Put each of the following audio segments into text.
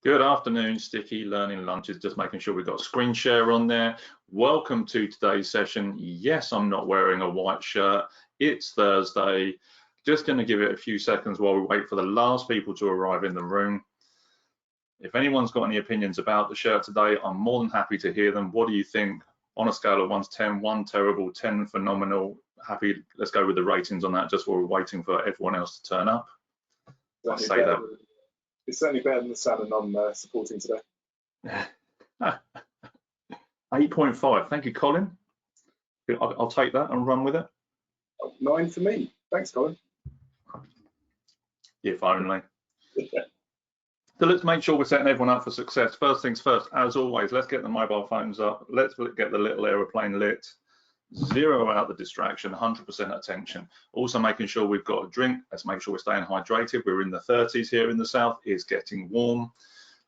Good afternoon, Sticky Learning Lunches. Just making sure we've got a screen share on there. Welcome to today's session. Yes, I'm not wearing a white shirt. It's Thursday. Just going to give it a few seconds while we wait for the last people to arrive in the room. If anyone's got any opinions about the shirt today, I'm more than happy to hear them. What do you think? On a scale of 1 to 10, 1 terrible, 10 phenomenal. Happy. Let's go with the ratings on that just while we're waiting for everyone else to turn up. I say that. It's certainly better than the salmon I'm supporting today. 8.5. Thank you, Colin. I'll take that and run with it. 9 for me. Thanks, Colin. If only. So let's make sure we're setting everyone up for success. First things first, as always, let's get the mobile phones up. Let's get the little aeroplane lit. Zero out the distraction, 100% attention. Also making sure we've got a drink. Let's make sure we're staying hydrated. We're in the 30s here in the south. It's getting warm.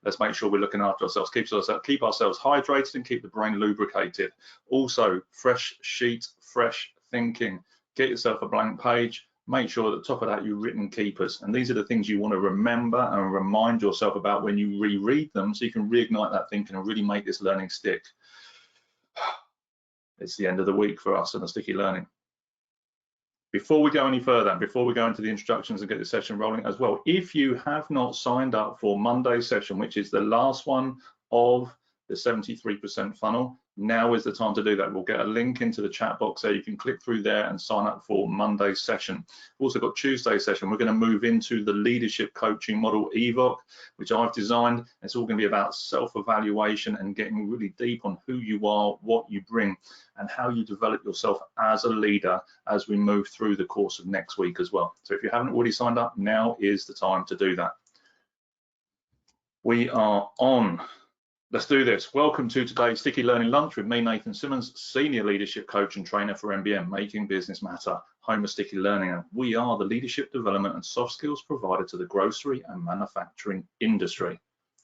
Let's make sure we're looking after ourselves, keep ourselves hydrated and keep the brain lubricated. Also, fresh sheet, fresh thinking. Get yourself a blank page. Make sure at the top of that you've written keepers. And these are the things you want to remember and remind yourself about when you reread them so you can reignite that thinking and really make this learning stick. It's the end of the week for us and the sticky learning. Before we go any further, before we go into the introductions and get the session rolling as well, if you have not signed up for Monday's session, which is the last one of the 73% funnel, now is the time to do that. We'll get a link into the chat box there. You can click through there and sign up for Monday's session. We've also got Tuesday's session. We're going to move into the leadership coaching model EVOC, which I've designed. It's all going to be about self-evaluation and getting really deep on who you are, what you bring, and how you develop yourself as a leader as we move through the course of next week as well. So if you haven't already signed up, now is the time to do that. We are on. Let's do this. Welcome to today's Sticky Learning Lunch with me, Nathan Simmonds, Senior Leadership Coach and Trainer for MBM, Making Business Matter, home of Sticky Learning. And we are the leadership development and soft skills provider to the grocery and manufacturing industry.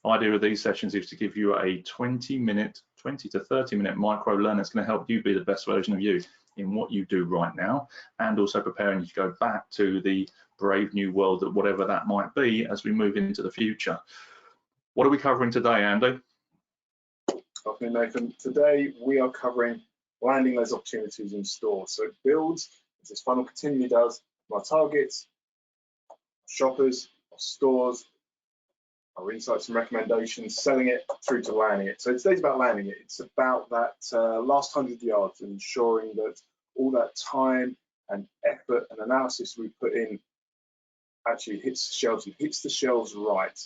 The idea of these sessions is to give you a 20 to 30 minute micro learn that's going to help you be the best version of you in what you do right now, and also preparing you to go back to the brave new world, that whatever that might be as we move into the future. What are we covering today, Andy? Afternoon, Nathan. Today we are covering landing those opportunities in store. So it builds, as this funnel continually does, our targets, our shoppers, our stores, our insights and recommendations, selling it through to landing it. So today's about landing it. It's about that last 100 yards and ensuring that all that time and effort and analysis we put in actually hits the shelves and hits the shelves right.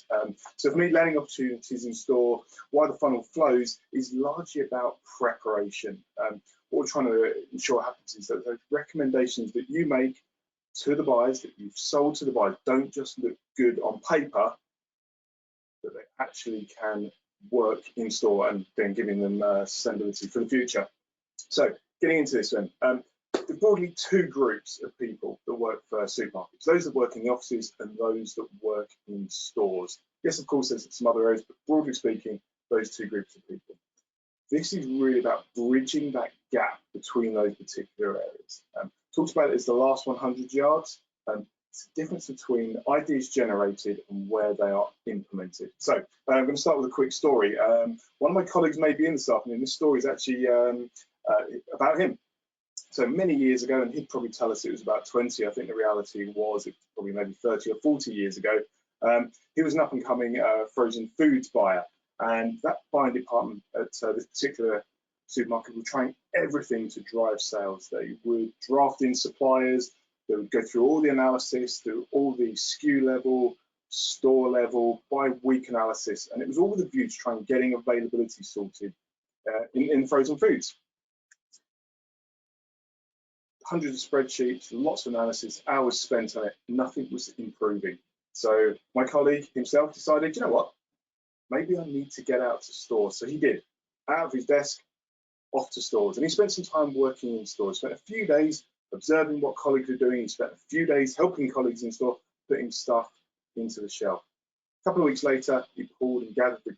So for me, landing opportunities in store, why the funnel flows, is largely about preparation. What we're trying to ensure happens is that those recommendations that you make to the buyers, that you've sold to the buyers, don't just look good on paper, that they actually can work in store, and then giving them sustainability for the future. So getting into this one. There are broadly two groups of people that work for supermarkets, those that work in the offices and those that work in stores. Yes, of course, there's some other areas, but broadly speaking, those two groups of people. This is really about bridging that gap between those particular areas. Talked about it as the last 100 yards. It's the difference between ideas generated and where they are implemented. So I'm going to start with a quick story. One of my colleagues may be in this afternoon. This story is actually about him. So many years ago, and he'd probably tell us it was about 20, I think the reality was it was probably maybe 30 or 40 years ago, he was an up-and-coming frozen foods buyer. And that buying department at this particular supermarket were trying everything to drive sales. They would draft in suppliers, they would go through all the analysis, through all the SKU level, store level, by week analysis, and it was all with a view to trying getting availability sorted in frozen foods. Hundreds of spreadsheets, lots of analysis, hours spent on it, nothing was improving. So my colleague himself decided, you know what, maybe I need to get out to stores. So he did, out of his desk, off to stores. And he spent some time working in stores, spent a few days observing what colleagues were doing. He spent a few days helping colleagues in store, putting stuff into the shelf. A couple of weeks later, he pulled and gathered the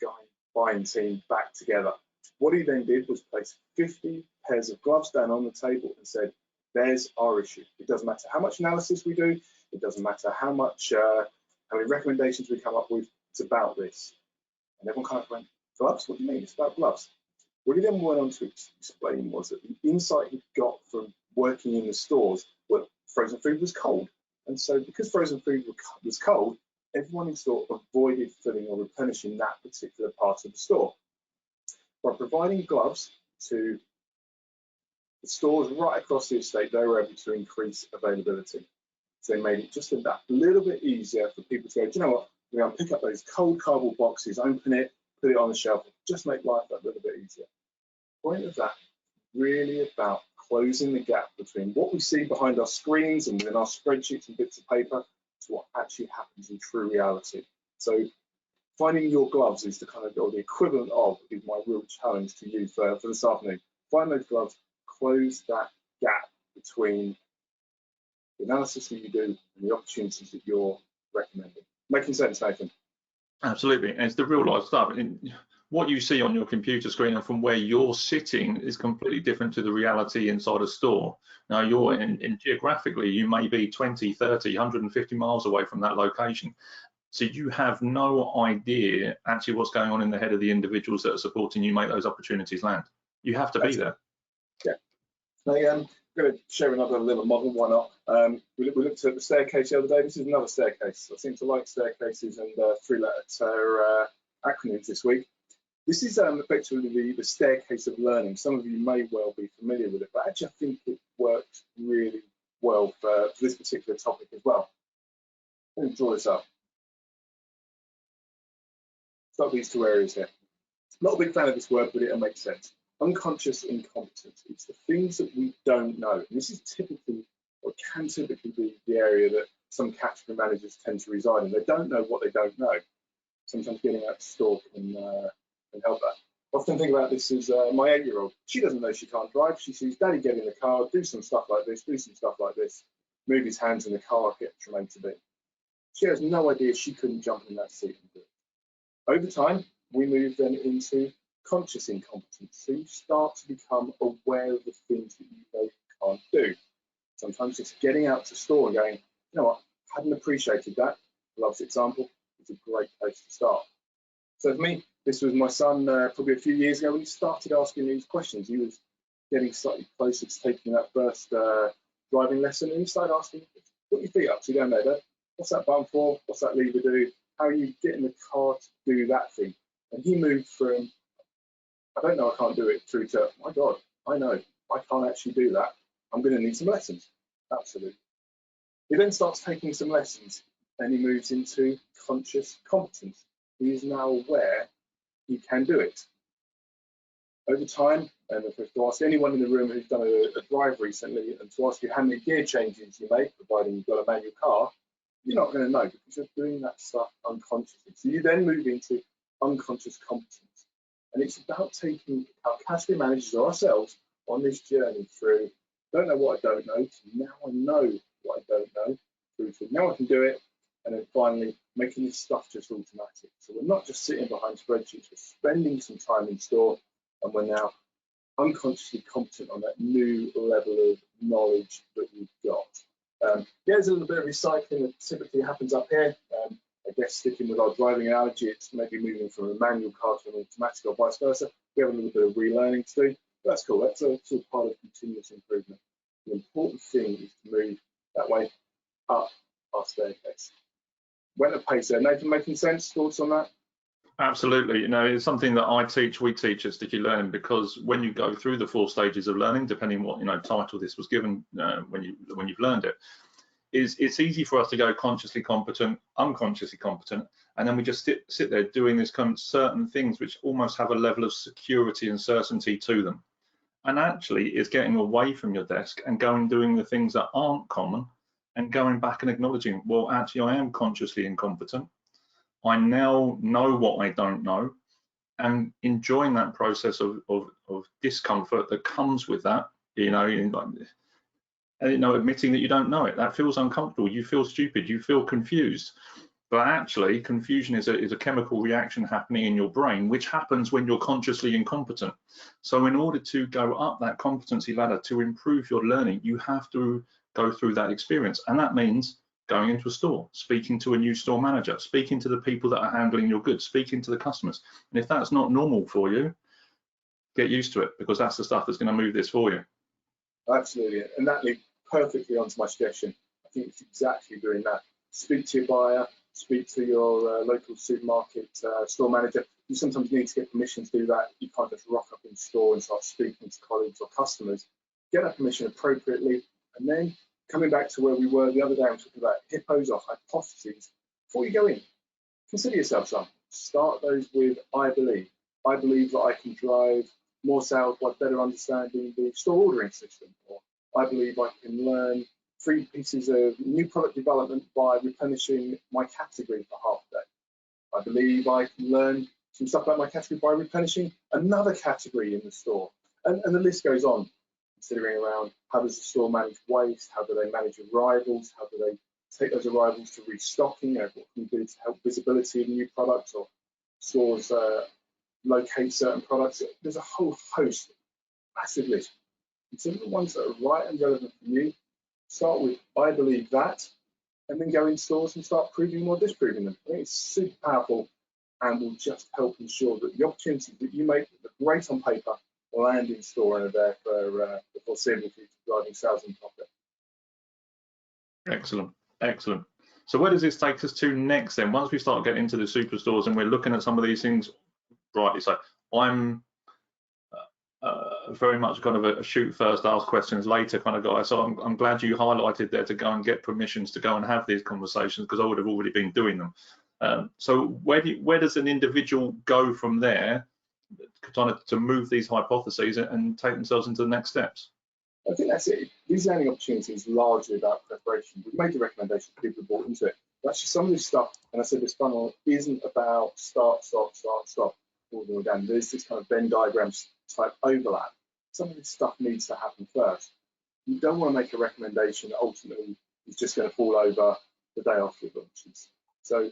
buying team back together. What he then did was place 50 pairs of gloves down on the table and said, there's our issue. It doesn't matter how much analysis we do. It doesn't matter how many recommendations we come up with. It's about this. And everyone kind of went, gloves? What do you mean? It's about gloves. What he then went on to explain was that the insight he got from working in the stores, well, frozen food was cold. And so because frozen food was cold, everyone in store avoided filling or replenishing that particular part of the store. By providing gloves to the stores right across the estate, they were able to increase availability. So they made it just that little bit easier for people to go, do you know what, we're going to pick up those cold cardboard boxes, open it, put it on the shelf, just make life that little bit easier. The point of that is really about closing the gap between what we see behind our screens and within our spreadsheets and bits of paper to what actually happens in true reality. So finding your gloves is the kind of, or the equivalent of, is my real challenge to you for this afternoon. Find those gloves, close that gap between the analysis that you do and the opportunities that you're recommending. Making sense, Nathan? Absolutely, and it's the real life stuff. And what you see on your computer screen and from where you're sitting is completely different to the reality inside a store. Now, you're in geographically, you may be 20, 30, 150 miles away from that location. So you have no idea actually what's going on in the head of the individuals that are supporting you make those opportunities land. You have to be there. Yeah. Now, I'm going to share another little model, why not? We looked at the staircase the other day. This is another staircase. I seem to like staircases and three-letter acronyms this week. This is effectively the staircase of learning. Some of you may well be familiar with it, but actually I think it works really well for this particular topic as well. Let me draw this up. Start with these two areas here. Not a big fan of this word, but it'll make sense. Unconscious incompetence. It's the things that we don't know. And this is typically, or can typically be, the area that some category managers tend to reside in. They don't know what they don't know. Sometimes getting out to store can help that. Often think about this as my 8-year-old. She doesn't know she can't drive. She sees Daddy get in the car, do some stuff like this, do some stuff like this, move his hands in the car, get from A to B. She has no idea she couldn't jump in that seat and do it. Over time, we move then into conscious incompetence. So you start to become aware of the things that you know you can't do. Sometimes just getting out to store and going, you know what, hadn't appreciated that. Love's example, it's a great place to start. So for me, this was my son probably a few years ago when he started asking these questions. He was getting slightly closer to taking that first driving lesson, and he started asking, put your feet up so you don't know that. What's that button for? What's that lever do? How are you getting the car to do that thing? And he moved from, I don't know, I can't do it, through to, my God, I know, I can't actually do that. I'm going to need some lessons. Absolutely. He then starts taking some lessons and he moves into conscious competence. He is now aware he can do it. Over time, and if to ask anyone in the room who's done a drive recently and to ask you how many gear changes you make, providing you've got a manual car, you're not going to know because you're doing that stuff unconsciously. So you then move into unconscious competence. And it's about taking our category managers or ourselves on this journey through, don't know what I don't know, to now I know what I don't know, through to now I can do it, and then finally making this stuff just automatic. So we're not just sitting behind spreadsheets, we're spending some time in store, and we're now unconsciously competent on that new level of knowledge that we've got. There's a little bit of recycling that typically happens up here. I guess sticking with our driving analogy, it's maybe moving from a manual car to an automatic or vice versa. We have a little bit of relearning to do. That's cool. That's a sort of part of continuous improvement. The important thing is to move that way up our staircase. Went at pace there. Nathan, making sense? Thoughts on that? Absolutely. You know, it's something that I teach, we teach at Sticky Learning, because when you go through the 4 stages of learning, depending what title this was given when you've learned it, it's easy for us to go consciously competent, unconsciously competent, and then we just sit there doing this kind of certain things which almost have a level of security and certainty to them. And actually, it's getting away from your desk and going doing the things that aren't common and going back and acknowledging, well, actually, I am consciously incompetent. I now know what I don't know, and enjoying that process of discomfort that comes with that, admitting that you don't know it. That feels uncomfortable. You feel stupid. You feel confused. But actually, confusion is a chemical reaction happening in your brain, which happens when you're consciously incompetent. So in order to go up that competency ladder, to improve your learning, you have to go through that experience. And that means going into a store, speaking to a new store manager, speaking to the people that are handling your goods, speaking to the customers. And if that's not normal for you, get used to it, because that's the stuff that's going to move this for you. Absolutely, and that leads perfectly onto my suggestion. I think it's exactly doing that. Speak to your buyer, speak to your local supermarket store manager. You sometimes need to get permission to do that. You can't just rock up in store and start speaking to colleagues or customers. Get that permission appropriately, and then coming back to where we were the other day, I'm talking about hippos or hypotheses. Before you go in, consider yourself some. Start those with I believe. I believe that I can drive more sales by better understanding the store ordering system, or I believe I can learn 3 pieces of new product development by replenishing my category for half a day. I believe I can learn some stuff about my category by replenishing another category in the store. And the list goes on, considering around how does the store manage waste, how do they manage arrivals, how do they take those arrivals to restocking, what can you do to help visibility of new products, or stores locate certain products. There's a whole host, massive list. Consider the ones that are right and relevant for you. Start with I believe that, and then go in stores and start proving or disproving them. I think it's super powerful and will just help ensure that the opportunities that you make that are great on paper land in store and are there for the foreseeable future, driving sales and profit. Excellent, excellent. So where does this take us to next then? Once we start getting into the superstores and we're looking at some of these things, rightly so. I'm very much kind of a shoot first, ask questions later kind of guy. So I'm glad you highlighted there to go and get permissions to go and have these conversations, because I would have already been doing them. So where does an individual go from there to move these hypotheses and take themselves into the next steps? I think that's it. These learning opportunities are largely about preparation. We've made the recommendation for people who bought into it. But actually, some of this stuff, and I said this funnel isn't about start, stop, all the way down. There's this kind of Venn diagram type overlap. Some of this stuff needs to happen first. You don't want to make a recommendation that ultimately is just going to fall over the day after it launches. So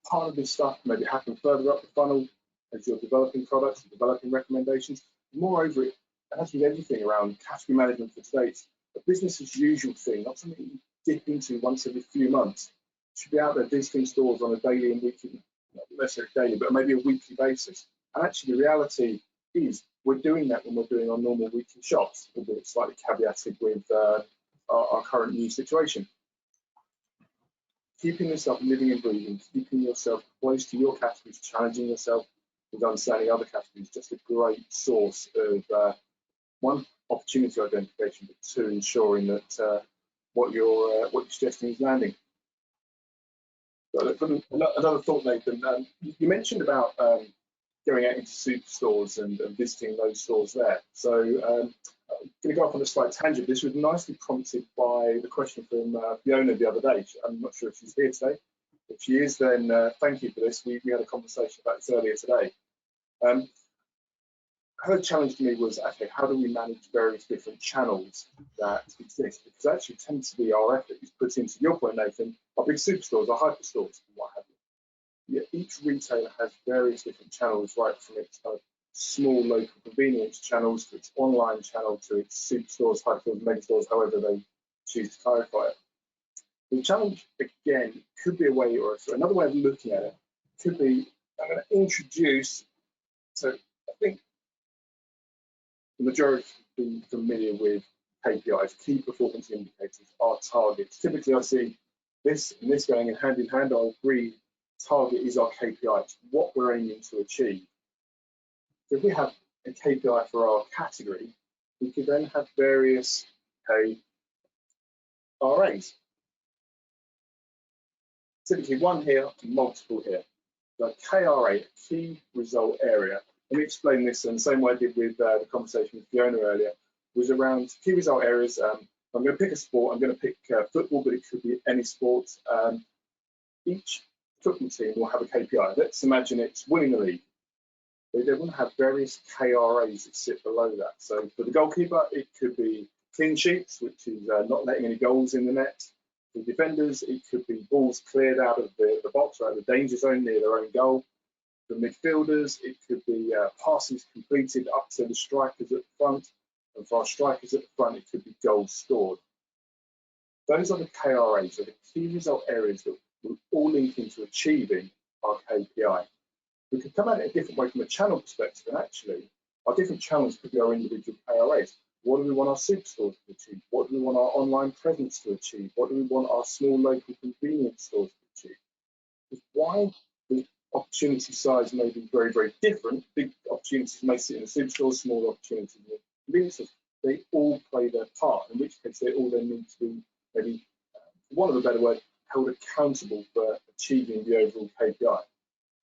part of this stuff maybe happen further up the funnel as you're developing products and developing recommendations. Moreover, it has with everything around category management for today. It's a business as usual thing, not something you dip into once every few months. You should be out there visiting stores on a daily and weekly, not necessarily daily, but maybe a weekly basis. And actually the reality is we're doing that when we're doing our normal weekly shops, albeit slightly caveated with our current new situation. Keeping yourself living and breathing, keeping yourself close to your categories, challenging yourself with understanding other categories, just a great source of one, opportunity identification, but two, ensuring that what you're suggesting is landing. So another thought, Nathan. You mentioned about going out into superstores and visiting those stores there. So I'm going to go off on a slight tangent. This was nicely prompted by the question from Fiona the other day. I'm not sure if she's here today. If she is, then thank you for this. We had a conversation about this earlier today. Her challenge to me was, okay, how do we manage various different channels that exist? Because actually it tends to be our effort is put into, your point, Nathan, our big superstores, our hyperstores, and what have you. Yeah, each retailer has various different channels, right from its kind of small local convenience channels to its online channel to its superstores, hyperstores, megastores, however they choose to clarify it. The challenge, again, could be a way, or another way of looking at it could be, I'm going to introduce, so I think the majority will be familiar with KPIs, key performance indicators, our targets. Typically, I see this and this going in hand. I'll agree, target is our KPI, it's what we're aiming to achieve. So if we have a KPI for our category, we could then have various KRAs. Typically one here, multiple here. The KRA, key result area. Let me explain this in the same way I did with the conversation with Fiona earlier, was around key result areas. I'm going to pick a sport, I'm going to pick football, but it could be any sport. Each football team will have a KPI. Let's imagine it's winning the league. They will have various KRAs that sit below that. So for the goalkeeper, it could be clean sheets, which is not letting any goals in the net. For defenders, it could be balls cleared out of the box or out of the danger zone near their own goal. For midfielders, it could be passes completed up to the strikers at the front. And for our strikers at the front, it could be goals scored. Those are the KRAs, so the key result areas that will all link into achieving our KPI. We could come at it a different way from a channel perspective, and actually our different channels could be our individual KRAs. What do we want our superstores to achieve? What do we want our online presence to achieve? What do we want our small local convenience stores to achieve? Because while the opportunity size may be very, very different, big opportunities may sit in the superstores, small opportunities in the convenience stores, they all play their part, in which case they all then need to be, maybe, for want of a better word, held accountable for achieving the overall KPI.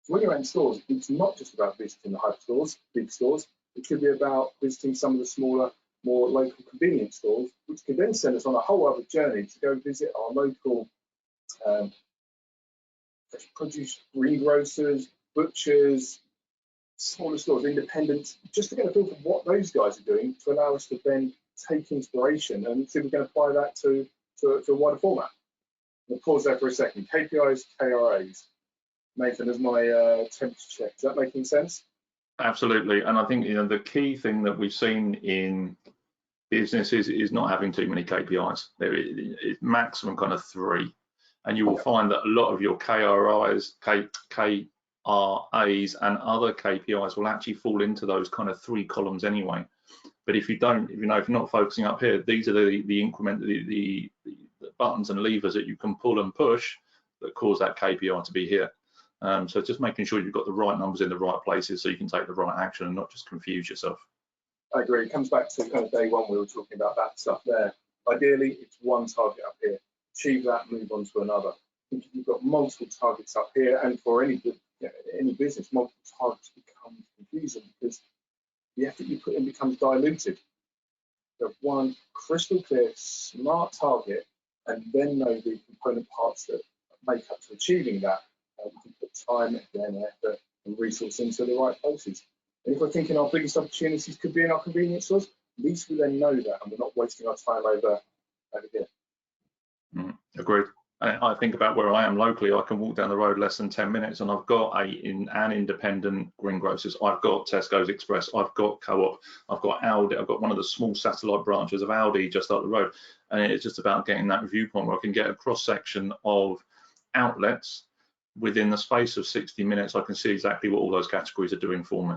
So when you're in stores, it's not just about visiting the hyperstores, big stores. It could be about visiting some of the smaller, more local convenience stores, which could then send us on a whole other journey to go visit our local fresh produce greengrocers, butchers, smaller stores, independents, just to get a feel for what those guys are doing to allow us to then take inspiration and see if we can apply that to a wider format. We'll pause there for a second. KPIs, KRAs. Nathan, as my temperature check, is that making sense? Absolutely, and I think the key thing that we've seen in businesses is not having too many KPIs. There is maximum kind of 3, and you will find that a lot of your KRAs, and other KPIs will actually fall into those kind of 3 columns anyway. But if you're not focusing up here, these are the increment, the buttons and levers that you can pull and push that cause that KPI to be here. So just making sure you've got the right numbers in the right places so you can take the right action and not just confuse yourself. I agree. It comes back to kind of day one, we were talking about that stuff there. Ideally, it's one target up here. Achieve that, move on to another. If you've got multiple targets up here, and for any business, multiple targets become confusing because the effort you put in becomes diluted. You have one crystal clear, smart target, and then know the component parts that make up to achieving that. We can put time, again, effort, and resource into the right places. And if we're thinking our biggest opportunities could be in our convenience stores, at least we then know that, and we're not wasting our time over here. Agreed. I think about where I am locally. I can walk down the road less than 10 minutes, and I've got an independent greengrocers. I've got Tesco's Express. I've got Co-op. I've got Aldi. I've got one of the small satellite branches of Aldi just up the road. And it's just about getting that viewpoint where I can get a cross section of outlets within the space of 60 minutes. I can see exactly what all those categories are doing for me.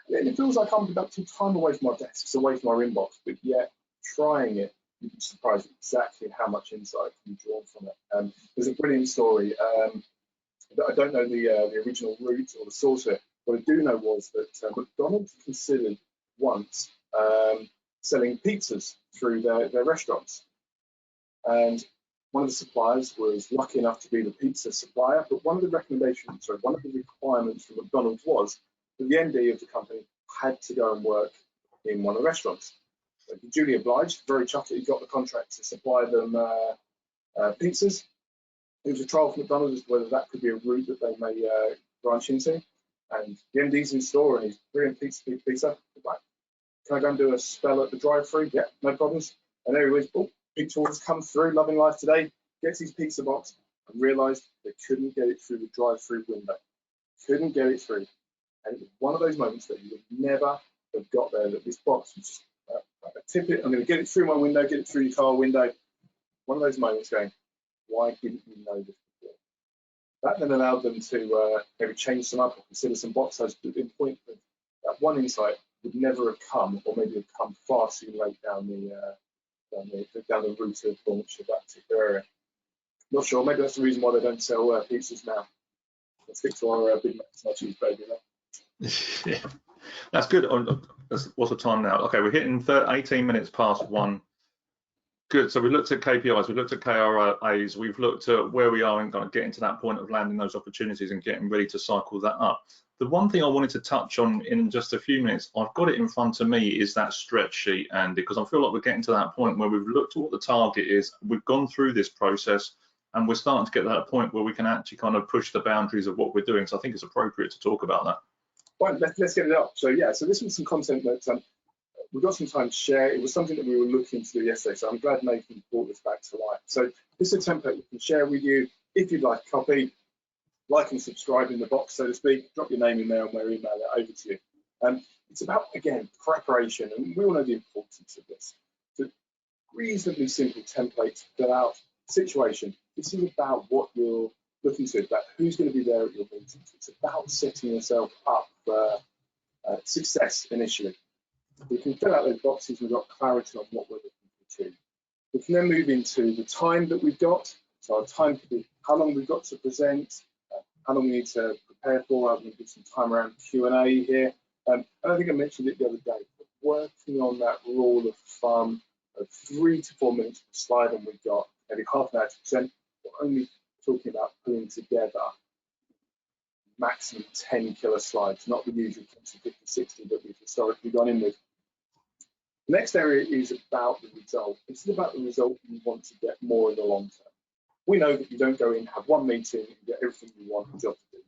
Yeah, and it feels like I'm conducting time away from my desks, away from my inbox, but yet trying it, you'd be surprised exactly how much insight can be drawn from it. There's a brilliant story. I don't know the original route or the source of it. What I do know was that McDonald's considered once selling pizzas through their restaurants. And one of the suppliers was lucky enough to be the pizza supplier, but one of the requirements from McDonald's was that the MD of the company had to go and work in one of the restaurants. So he duly obliged, very chuffed that he got the contract to supply them pizzas. It was a trial for McDonald's as to whether that could be a route that they may branch into. And the MD's in store and he's brilliant pizza. Like, can I go and do a spell at the drive-through? Yeah, no problems. And there he was. Oh, pizza orders come through, loving life today. Gets his pizza box and realised they couldn't get it through the drive-through window. Couldn't get it through. And it was one of those moments that you would never have got there, that this box was just tip it, I'm going to get it through my window, get it through your car window. One of those moments going, why didn't you know this before? That then allowed them to maybe change some up or consider some box size, but in point that one insight would never have come, or maybe have come far too late down the route of launch of that particular area. Not sure, maybe that's the reason why they don't sell pizzas now. Let's stick to our Big Macs and our cheese baby there. Yeah, that's good. What's the time now? Okay, we're hitting 18 minutes past 1. Good. So we looked at KPIs, we looked at KRAs, we've looked at where we are and kind of getting to that point of landing those opportunities and getting ready to cycle that up. The one thing I wanted to touch on in just a few minutes, I've got it in front of me, is that stretch sheet, Andy, because I feel like we're getting to that point where we've looked at what the target is, we've gone through this process, and we're starting to get to that point where we can actually kind of push the boundaries of what we're doing. So I think it's appropriate to talk about that. Right, let's get it up. So yeah, so this was some content that we've got some time to share. It was something that we were looking to do yesterday, so I'm glad Nathan brought this back to life. So this is a template we can share with you. If you'd like a copy, like and subscribe in the box, so to speak. Drop your name in there and we'll email it over to you. It's about, again, preparation, and we all know the importance of this. So reasonably simple template to fill out. Situation. This is about what you're looking to, about who's going to be there at your meetings. It's about setting yourself up for success initially. We can fill out those boxes. We've got clarity on what we're looking to achieve. We can then move into the time that we've got. So our time could be how long we've got to present, how long we need to prepare for. I'm going to give some time around Q&A here. And I think I mentioned it the other day, but working on that rule of thumb of 3 to 4 minutes per slide, and we've got maybe half an hour to present. We're only talking about putting together maximum 10 killer slides, not the usual 50, 60 that we've historically gone in with. The next area is about the result. This is about the result you want to get more in the long term. We know that you don't go in, have one meeting, and get everything you want the job to do.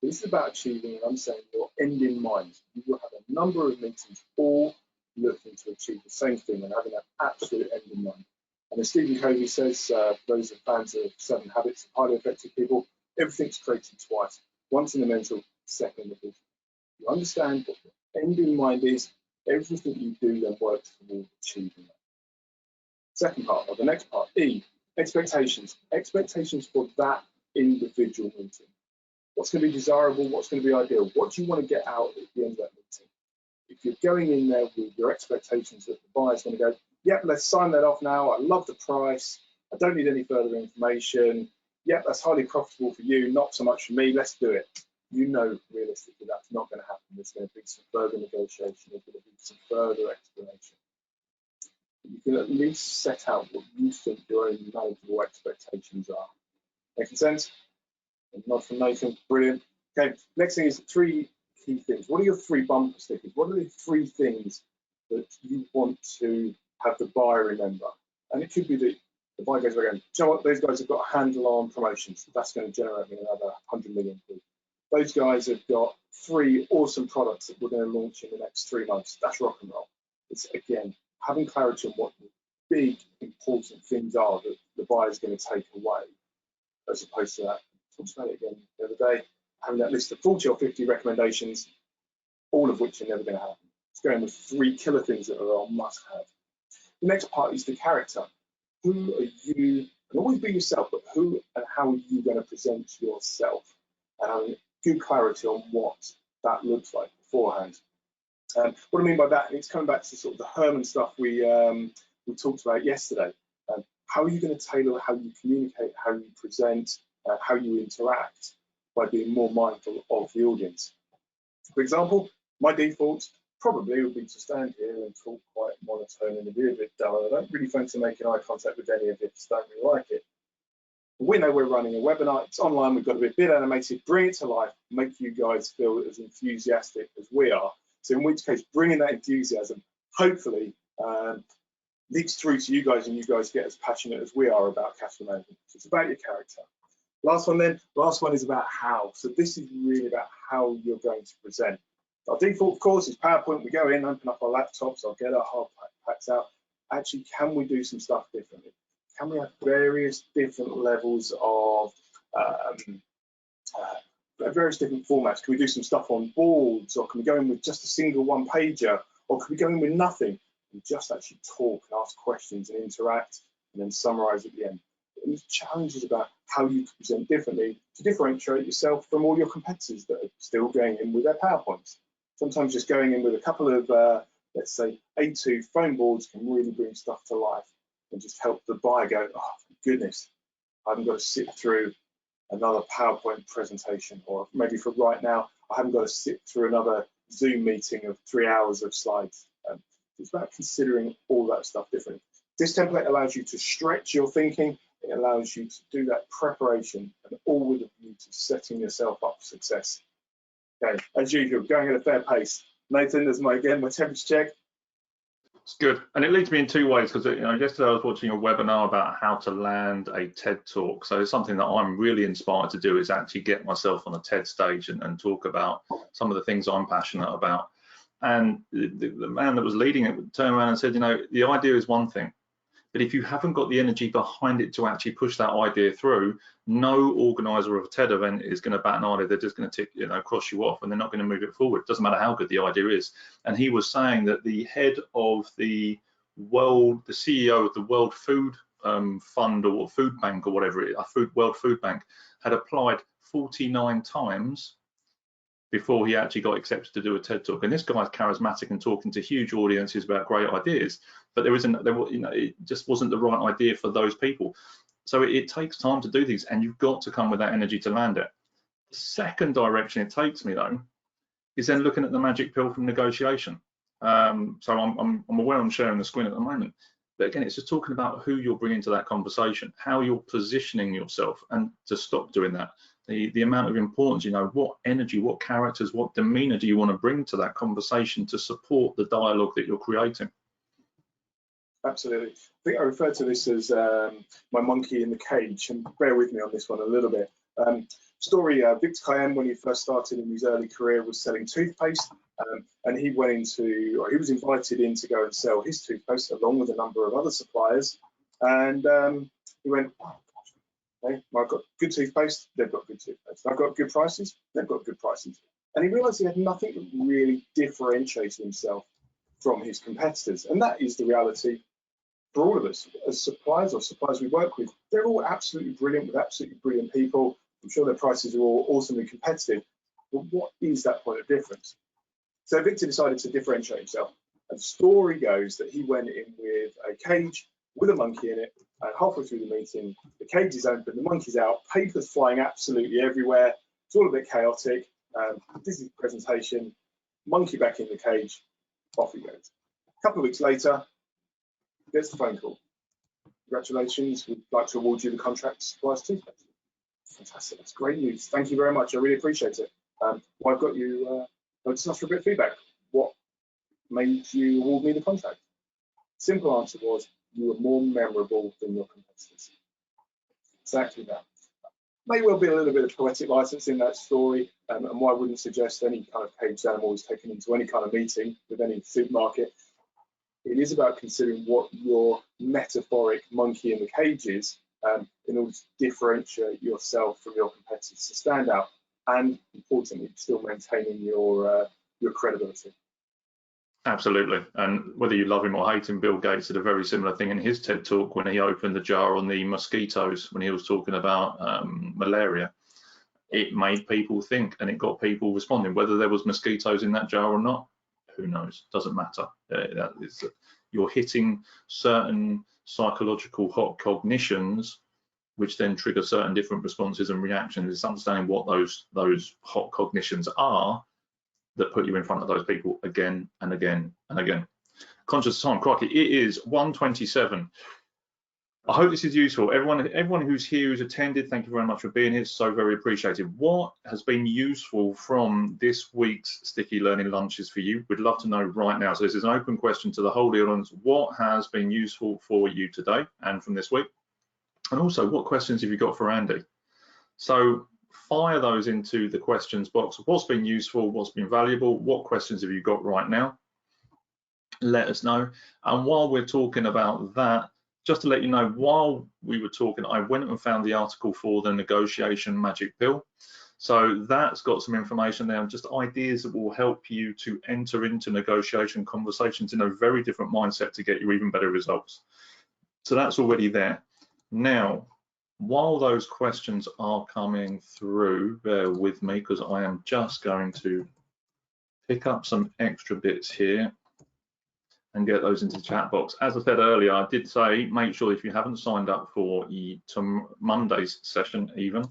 But this is about achieving, and I'm saying, your end in mind. You will have a number of meetings all looking to achieve the same thing and having that absolute end in mind. And as Stephen Covey says, those are fans of 7 Habits of Highly Effective People, everything's created twice. Once in the mental, second in the physical. You understand what the end in mind is, everything you do then works towards achieving that. Second part, or the next part, E, expectations. Expectations for that individual meeting. What's going to be desirable? What's going to be ideal? What do you want to get out at the end of that meeting? If you're going in there with your expectations that the buyer's going to go, yep, let's sign that off now. I love the price. I don't need any further information. Yep, that's highly profitable for you, not so much for me. Let's do it. You know, realistically, that's not going to happen. There's going to be some further negotiation. There's going to be some further explanation. You can at least set out what you think your own manageable expectations are. Making sense? Nod from Nathan. Brilliant. Okay, next thing is 3 key things. What are your 3 bumper stickers? What are the 3 things that you want to have the buyer remember? And it could be that the buyer goes again, you know what, those guys have got a handle on promotions. That's going to generate me another 100 million. Those guys have got 3 awesome products that we're going to launch in the next 3 months. That's rock and roll. It's, again, having clarity on what the big, important things are that the buyer's going to take away, as opposed to that. I talked about it again the other day, having that list of 40 or 50 recommendations, all of which are never going to happen. It's going with 3 killer things that are a must-have. The next part is the character. Who are you? And always be yourself, but who and how are you going to present yourself? And having good clarity on what that looks like beforehand. What I mean by that, it's coming back to sort of the Herman stuff we talked about yesterday. How are you going to tailor how you communicate, how you present, how you interact by being more mindful of the audience? For example, my default probably would be to stand here and talk quite monotone and be a bit dull. I don't really fancy making eye contact with any of you, just don't really like it. We know we're running a webinar, it's online, we've got to be a bit animated, bring it to life, make you guys feel as enthusiastic as we are. So in which case, bringing that enthusiasm, hopefully, leaks through to you guys and you guys get as passionate as we are about capital management. So it's about your character. Last one is about how. So this is really about how you're going to present. Our default, of course, is PowerPoint. We go in, open up our laptops, I'll get our hard packs out. Actually, can we do some stuff differently? Can we have various different levels of various different formats? Can we do some stuff on boards, or can we go in with just a single one-pager, or can we go in with nothing and just actually talk and ask questions and interact and then summarize at the end? And the challenge is about how you can present differently to differentiate yourself from all your competitors that are still going in with their PowerPoints. Sometimes just going in with a couple of, let's say, A2 foam boards can really bring stuff to life and just help the buyer go, oh, thank goodness, I haven't got to sit through another PowerPoint presentation, or maybe for right now, I haven't got to sit through another Zoom meeting of 3 hours of slides. It's about considering all that stuff differently. This template allows you to stretch your thinking. It allows you to do that preparation, and all with a view to setting yourself up for success. Okay, as usual, going at a fair pace. Nathan, there's my temperature check. It's good, and it leads me in 2 ways, because yesterday I was watching a webinar about how to land a TED talk. So it's something that I'm really inspired to do, is actually get myself on a TED stage and talk about some of the things I'm passionate about. And the man that was leading it turned around and said, the idea is one thing, but if you haven't got the energy behind it to actually push that idea through, no organizer of a TED event is going to bat an eyelid. They're just going to cross you off, and they're not going to move it forward. It doesn't matter how good the idea is. And he was saying that the head of the the CEO of the World Food Fund or Food Bank or whatever it is, World Food Bank, had applied 49 times before he actually got accepted to do a TED Talk. And this guy's charismatic and talking to huge audiences about great ideas, but it just wasn't the right idea for those people. So it takes time to do these, and you've got to come with that energy to land it. The second direction it takes me though is then looking at the magic pill from negotiation. So I'm aware I'm sharing the screen at the moment, but again, it's just talking about who you're bringing to that conversation, how you're positioning yourself, and to stop doing that. The amount of importance, what energy, what characters, what demeanor do you want to bring to that conversation to support the dialogue that you're creating? Absolutely. I think I refer to this as my monkey in the cage, and bear with me on this one a little bit. Story, Victor Cayenne, when he first started in his early career, was selling toothpaste, and he was invited in to go and sell his toothpaste along with a number of other suppliers, and he went, oh, okay, I've got good toothpaste, they've got good toothpaste. I've got good prices, they've got good prices. And he realized he had nothing that really differentiated himself from his competitors. And that is the reality for all of us as suppliers or suppliers we work with. They're all absolutely brilliant with absolutely brilliant people. I'm sure their prices are all awesomely competitive. But what is that point of difference? So Victor decided to differentiate himself. And the story goes that he went in with a cage with a monkey in it, and halfway through the meeting, the cage is open, the monkey's out, papers flying absolutely everywhere. It's all a bit chaotic. This is the presentation, monkey back in the cage, off he goes. A couple of weeks later, gets the phone call. Congratulations, we'd like to award you the contract to supply us toothpaste. Fantastic, that's great news. Thank you very much, I really appreciate it. Well, I've got you, I'll just ask for a bit of feedback. What made you award me the contract? Simple answer was, you were more memorable than your competitors. Exactly that. May well be a little bit of poetic license in that story, and why I wouldn't suggest any kind of caged animal is taken into any kind of meeting with any supermarket. It is about considering what your metaphoric monkey in the cage is in order to differentiate yourself from your competitors, to stand out, and importantly, still maintaining your credibility. Absolutely, and whether you love him or hate him, Bill Gates did a very similar thing in his TED Talk when he opened the jar on the mosquitoes when he was talking about malaria. It made people think, and it got people responding. Whether there was mosquitoes in that jar or not, who knows? Doesn't matter. You're hitting certain psychological hot cognitions, which then trigger certain different responses and reactions. It's understanding what those hot cognitions are that put you in front of those people again and again and again. Conscious of time, crikey, it is 1:27. I hope this is useful. Everyone who's here, who's attended, thank you very much for being here. It's so very appreciated. What has been useful from this week's Sticky Learning Lunches for you? We'd love to know right now. So this is an open question to the whole audience. What has been useful for you today and from this week? And also, what questions have you got for Andy? So fire those into the questions box. What's been useful? What's been valuable? What questions have you got right now? Let us know. And while we're talking about that, just to let you know, while we were talking, I went and found the article for the negotiation magic pill. So that's got some information there and just ideas that will help you to enter into negotiation conversations in a very different mindset to get you even better results. So that's already there. Now, while those questions are coming through, bear with me because I am just going to pick up some extra bits here and get those into the chat box. As I said earlier, I did say make sure if you haven't signed up for Monday's session even,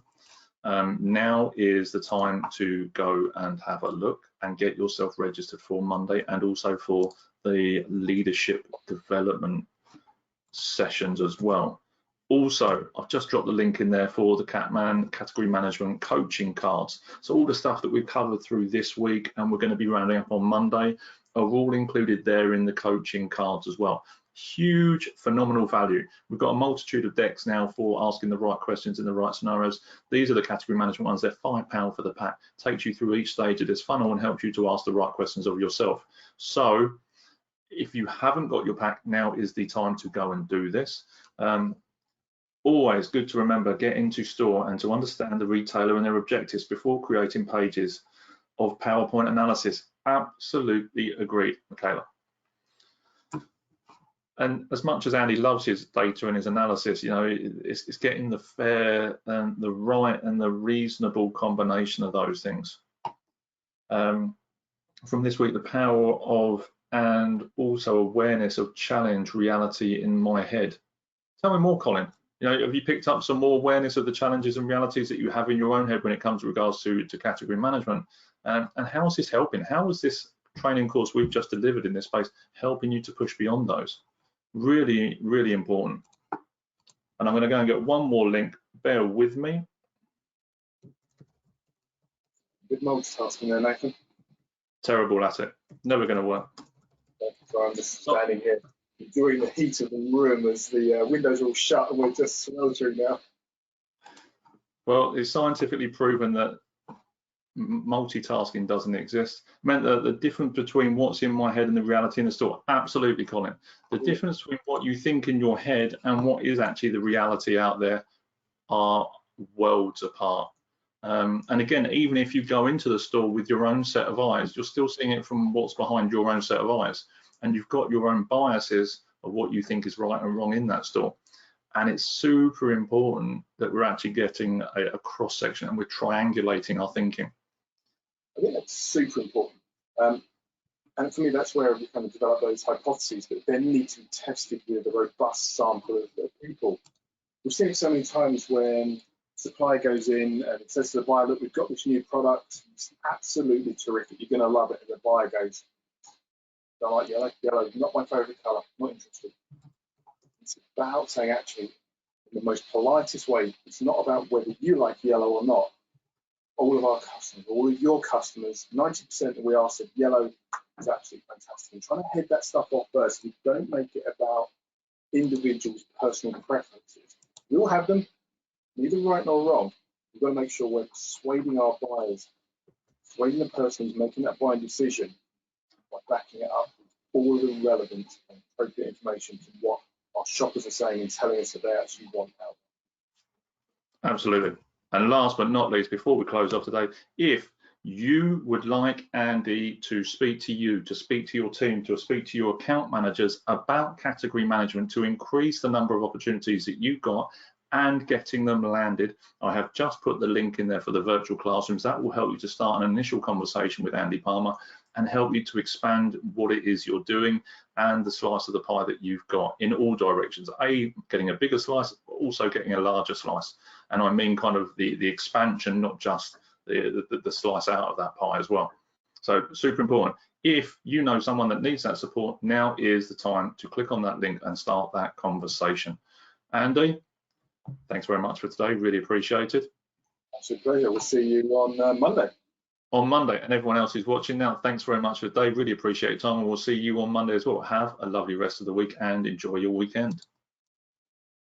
now is the time to go and have a look and get yourself registered for Monday and also for the leadership development sessions as well. Also, I've just dropped the link in there for the Catman category management coaching cards. So all the stuff that we've covered through this week and we're going to be rounding up on Monday are all included there in the coaching cards as well. Huge, phenomenal value. We've got a multitude of decks now for asking the right questions in the right scenarios. These are the category management ones. They're £5 for the pack. Takes you through each stage of this funnel and helps you to ask the right questions of yourself. So if you haven't got your pack, now is the time to go and do this. Always good to remember, get into store and to understand the retailer and their objectives before creating pages of PowerPoint analysis. Absolutely agreed, Michaela. And as much as Andy loves his data and his analysis, you know, it's getting the fair and the right and the reasonable combination of those things. From this week, the power of and also awareness of challenge reality in my head. Tell me more, Colin. You know, have you picked up some more awareness of the challenges and realities that you have in your own head when it comes to regards to category management? And how is this helping? How is this training course we've just delivered in this space helping you to push beyond those? Really, really important. And I'm going to go and get one more link. Bear with me. Good multitasking there, Nathan. Terrible at it. Never going to work. So I'm just standing here enjoying the heat of the room as the windows are all shut and we're just sweltering now. Well, it's scientifically proven that multitasking doesn't exist. Meant that the difference between what's in my head and the reality in the store, absolutely, Colin. The difference between what you think in your head and what is actually the reality out there are worlds apart. And again, even if you go into the store with your own set of eyes, you're still seeing it from what's behind your own set of eyes. And you've got your own biases of what you think is right and wrong in that store. And it's super important that we're actually getting a cross section and we're triangulating our thinking. I think that's super important. And for me, that's where we kind of develop those hypotheses that then need to be tested with a robust sample of people. We've seen it so many times when supplier goes in and it says to the buyer, look, we've got this new product, it's absolutely terrific, you're going to love it. And the buyer goes, I like yellow, yellow, not my favourite colour, not interested. It's about saying, actually, in the most politest way, it's not about whether you like yellow or not. All of our customers, all of your customers, 90% that we asked said yellow is absolutely fantastic. And trying to head that stuff off first, we don't make it about individuals' personal preferences. We all have them, neither right nor wrong. We've got to make sure we're persuading our buyers, persuading the person who's making that buying decision by backing it up with all of the relevant and appropriate information to what our shoppers are saying and telling us that they actually want out. Absolutely. And last but not least, before we close off today, if you would like Andy to speak to you, to speak to your team, to speak to your account managers about category management to increase the number of opportunities that you've got and getting them landed, I have just put the link in there for the virtual classrooms. That will help you to start an initial conversation with Andy Palmer and help you to expand what it is you're doing and the slice of the pie that you've got in all directions. Getting a bigger slice, but also getting a larger slice. And I mean kind of the expansion, not just the slice out of that pie as well. So super important. If you know someone that needs that support, now is the time to click on that link and start that conversation. Andy, thanks very much for today. Really appreciate it. Absolute pleasure. We'll see you on Monday. On Monday, and everyone else who's watching now, thanks very much for today. Really appreciate your time, and we'll see you on Monday as well. Have a lovely rest of the week and enjoy your weekend.